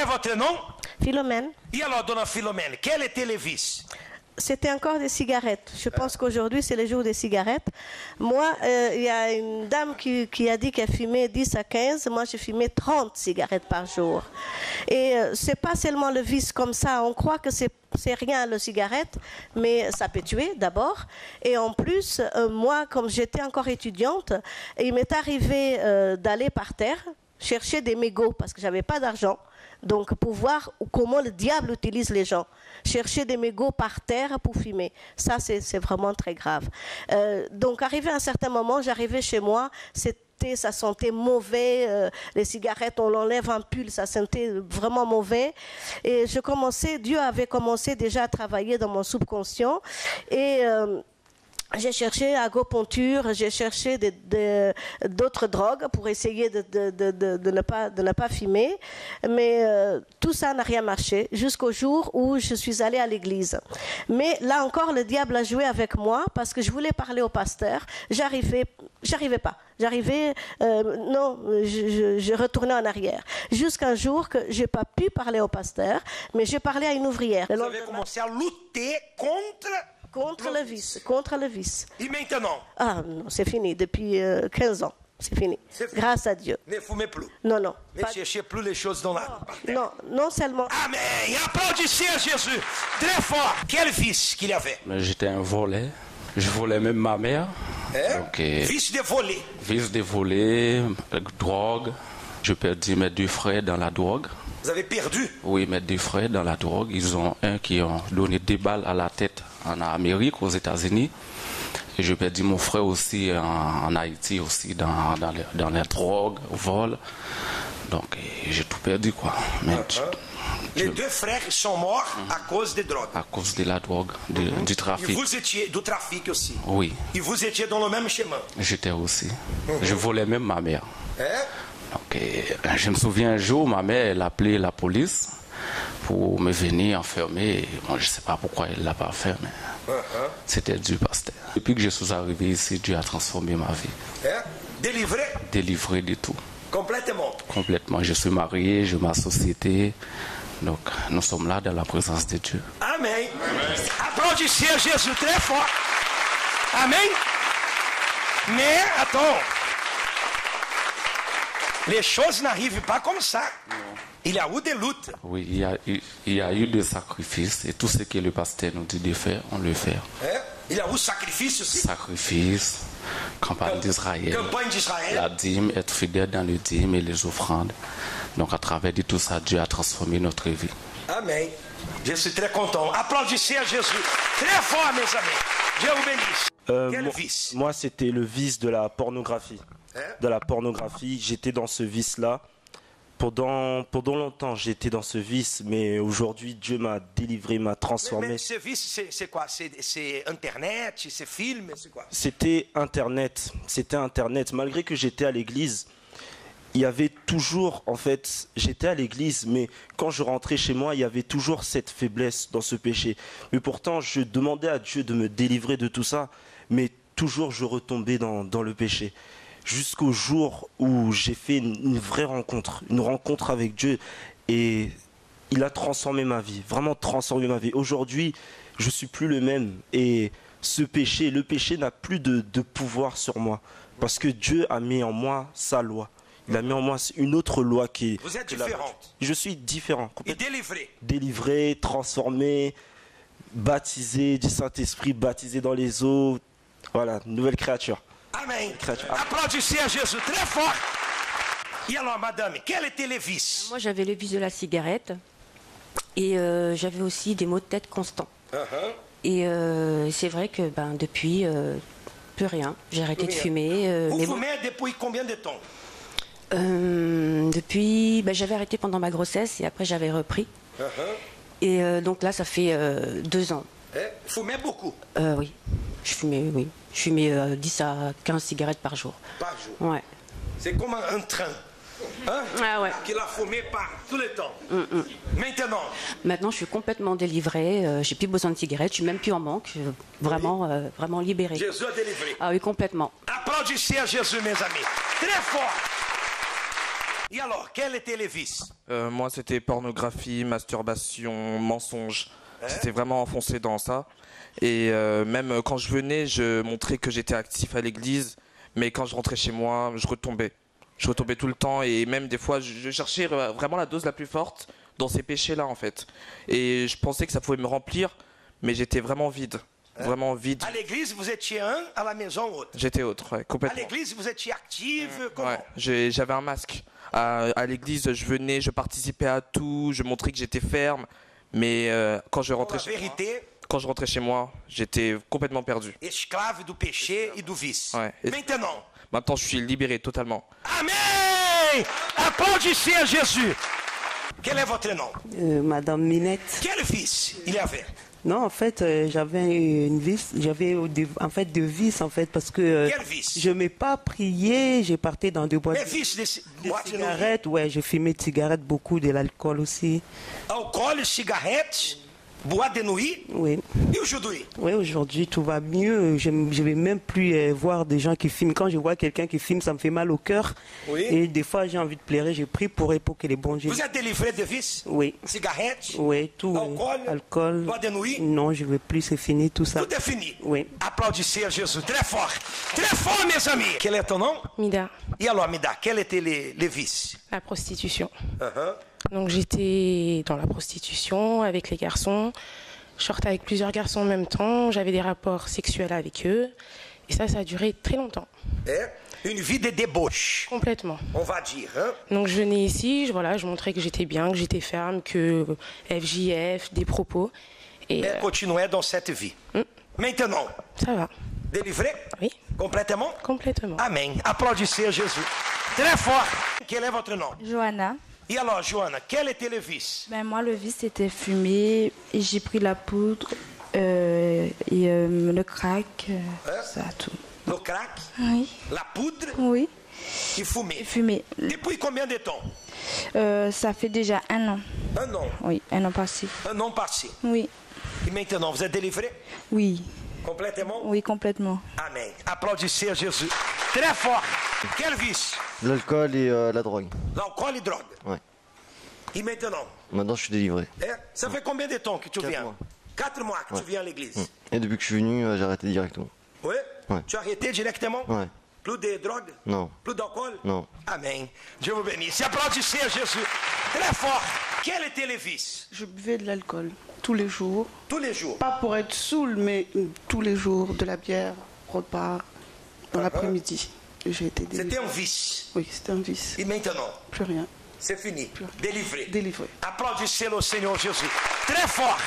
est votre nom? Philomène. Et alors, dona Philomène, quels étaient les vices? C'était encore des cigarettes. Je pense qu'aujourd'hui, c'est le jour des cigarettes. Moi, il y a une dame qui a dit qu'elle fumait 10 à 15. Moi, je fumais 30 cigarettes par jour. Et c'est pas seulement le vice comme ça. On croit que c'est rien, la cigarette, mais ça peut tuer d'abord. Et en plus, moi, comme j'étais encore étudiante, il m'est arrivé d'aller par terre chercher des mégots parce que j'avais pas d'argent. Donc, pour voir comment le diable utilise les gens. Chercher des mégots par terre pour fumer. Ça, c'est vraiment très grave. Donc, arrivé à un certain moment, j'arrivais chez moi, ça sentait mauvais. Les cigarettes, on l'enlève en pull, ça sentait vraiment mauvais. Et Dieu avait commencé déjà à travailler dans mon subconscient. Et j'ai cherché agopunture, j'ai cherché d'autres drogues pour essayer de ne pas fumer, mais tout ça n'a rien marché jusqu'au jour où je suis allée à l'église. Mais là encore, le diable a joué avec moi parce que je voulais parler au pasteur, j'arrivais pas. Je retournais en arrière. Jusqu'un jour que j'ai pas pu parler au pasteur, mais j'ai parlé à une ouvrière. Vous avez commencé à lutter contre le vice. Et maintenant? Ah non, c'est fini. Depuis 15 ans, c'est fini. Grâce à Dieu. Ne fumez plus? Non. Ne cherchez plus les choses dans la... Non seulement... Amen. Applaudissez à Jésus. Très fort. Quel vice qu'il y avait? J'étais un volé. Je volais même ma mère. Donc, vice de voler. Vice de voler, drogue. Je perdis mes 2 frères dans la drogue. Vous avez perdu? Oui, mes 2 frères dans la drogue. Ils ont qui ont donné 2 balles à la tête en Amérique, aux États-Unis. Et je perdis mon frère aussi en Haïti, aussi dans la drogue, au vol. Donc, j'ai tout perdu, quoi. Mais les 2 frères sont morts à cause des drogues. À cause de la drogue, du trafic. Et vous étiez du trafic aussi? Oui. Et vous étiez dans le même chemin? J'étais aussi. Je volais même ma mère. Donc, je me souviens un jour, ma mère, elle a appelé la police pour me venir enfermer. Moi, je ne sais pas pourquoi elle ne l'a pas fait, mais c'était Dieu, pasteur. Depuis que je suis arrivé ici, Dieu a transformé ma vie. Délivré? Délivré de tout. Complètement? Complètement. Je suis marié, j'ai ma société. Donc, nous sommes là dans la présence de Dieu. Amen. Applaudissez à Jésus très fort. Amen. Mais, attends. Les choses n'arrivent pas comme ça. Non. Il y a eu des luttes. Oui, il y a eu des sacrifices. Et tout ce que le pasteur nous dit de faire, on le fait. Il y a eu sacrifice aussi. Sacrifice, campagne d'Israël. La dîme, être fidèle dans le dîme et les offrandes. Donc à travers de tout ça, Dieu a transformé notre vie. Amen. Je suis très content. Applaudissez à Jésus. Très fort, mes amis. Dieu vous bénisse. Quel vice? Moi, c'était le vice de la pornographie. De la pornographie, j'étais dans ce vice-là. Pendant longtemps, j'étais dans ce vice, mais aujourd'hui, Dieu m'a délivré, m'a transformé. Mais ce vice, c'est quoi? C'est Internet, c'est film, c'est quoi? C'était Internet. Malgré que j'étais à l'église, il y avait toujours, en fait, j'étais à l'église, mais quand je rentrais chez moi, il y avait toujours cette faiblesse dans ce péché. Mais pourtant, je demandais à Dieu de me délivrer de tout ça, mais toujours je retombais dans le péché. Jusqu'au jour où j'ai fait une vraie rencontre, une rencontre avec Dieu, et il a transformé ma vie, vraiment transformé ma vie. Aujourd'hui, je ne suis plus le même, et le péché n'a plus de pouvoir sur moi, parce que Dieu a mis en moi sa loi. Il a mis en moi une autre loi qui est... Vous êtes différente. Je suis différent. Et délivré. Délivré, transformé, baptisé du Saint-Esprit, baptisé dans les eaux. Voilà, nouvelle créature. Amen. Applaudissez à Jésus très fort. Et alors, madame, quel était le vice? Moi, j'avais le vice de la cigarette. Et j'avais aussi des maux de tête constants. Et c'est vrai que depuis, plus rien. J'ai arrêté de fumer. Vous fumez depuis combien de temps? Depuis, j'avais arrêté pendant ma grossesse et après j'avais repris. Et donc là, ça fait 2 ans. Vous fumez beaucoup? Oui. Je fumais 10 à 15 cigarettes par jour. Par jour? Ouais. C'est comme un train. Ah ouais. Qu'il a fumé tout le temps. Maintenant, je suis complètement délivrée. J'ai plus besoin de cigarettes. Je suis même plus en manque. Vraiment, vraiment libérée. Jésus a délivré. Ah oui, complètement. Applaudissez à Jésus, mes amis. Très fort. Et alors, quels étaient les vices? Moi, c'était pornographie, masturbation, mensonge. J'étais vraiment enfoncé dans ça. Et même quand je venais, je montrais que j'étais actif à l'église. Mais quand je rentrais chez moi, je retombais. Je retombais tout le temps. Et même des fois, je cherchais vraiment la dose la plus forte dans ces péchés-là, en fait. Et je pensais que ça pouvait me remplir, mais j'étais vraiment vide. Vraiment vide. À l'église, vous étiez un, à la maison, autre. J'étais autre, ouais, complètement. À l'église, vous étiez active, comment? Ouais, j'avais un masque. À l'église, je venais, je participais à tout, je montrais que j'étais ferme. Mais quand je rentrais chez moi, j'étais complètement perdu. Esclave du péché et du vice. Ouais. Maintenant, je suis libéré totalement. Amen! Applaudissez à Jésus. Quel est votre nom? Madame Minette. Quel vice il y avait? Non, en fait, j'avais une vice. J'avais en fait deux vices, en fait, parce que quel vice? Je n'aimais pas prier. J'ai parté dans deux boîtes de cigarettes. Ouais, je fumais de cigarettes beaucoup, de l'alcool aussi. Alcool, cigarettes, boîte de nuit. Oui. Et aujourd'hui? Oui, aujourd'hui tout va mieux. Je ne vais même plus voir des gens qui fument. Quand je vois quelqu'un qui fume, ça me fait mal au cœur. Oui. Et des fois, j'ai envie de pleurer. Je prie pour que les bons dieux. Vous êtes délivré de vices? Oui. Cigarettes? Oui, tout. Alcool. Boîte de nuit? Non, je ne veux plus. C'est fini tout ça. Tout est fini? Oui. Applaudissez à Jésus. Très fort, mes amis. Quel est ton nom? Mida. Et alors, Mida, quels étaient les vices? La prostitution. Donc j'étais dans la prostitution avec les garçons. Je sortais avec plusieurs garçons en même temps. J'avais des rapports sexuels avec eux. Et ça a duré très longtemps. Une vie de débauche. Complètement. On va dire. Hein? Donc je venais ici, je montrais que j'étais bien, que j'étais ferme, que FJF, des propos. Et continuait dans cette vie. Maintenant. Ça va. Délivré? Oui. Complètement? Complètement. Amen. Applaudissez à Jésus. Très fort. Quel est votre nom? Johanna. Et alors, Johanna, quel était le vice? Moi, le vice, c'était fumer. Et j'ai pris la poudre et le crack, ça, tout. Le crack? Oui. La poudre? Oui. Et fumer? Fumer. Depuis combien de temps? Ça fait déjà 1 an. 1 an? Oui, 1 an passé. 1 an passé? Oui. Et maintenant, vous êtes délivré? Oui. Complètement? Oui, complètement. Amen. Applaudissez à Jésus. Très fort. Quel vice? L'alcool et la drogue. L'alcool et drogue? Ouais. Et maintenant? Maintenant, je suis délivré. Ça fait combien de temps que tu viens? 4 mois que tu viens à l'église. Et depuis que je suis venu, j'ai arrêté directement. Oui? Tu as arrêté directement? Ouais. Plus de drogue? Non. Plus d'alcool? Non. Amen. Dieu vous bénisse. Applaudissez à Jésus. Très fort. Quel était le vice? Je buvais de l'alcool tous les jours. Tous les jours? Pas pour être saoul, mais tous les jours, de la bière, repas, dans l'après-midi. C'était un vice? Oui, c'était un vice. Et maintenant? Plus rien. C'est fini. Délivré. Délivré. Applaudissez le Seigneur Jésus. Très fort.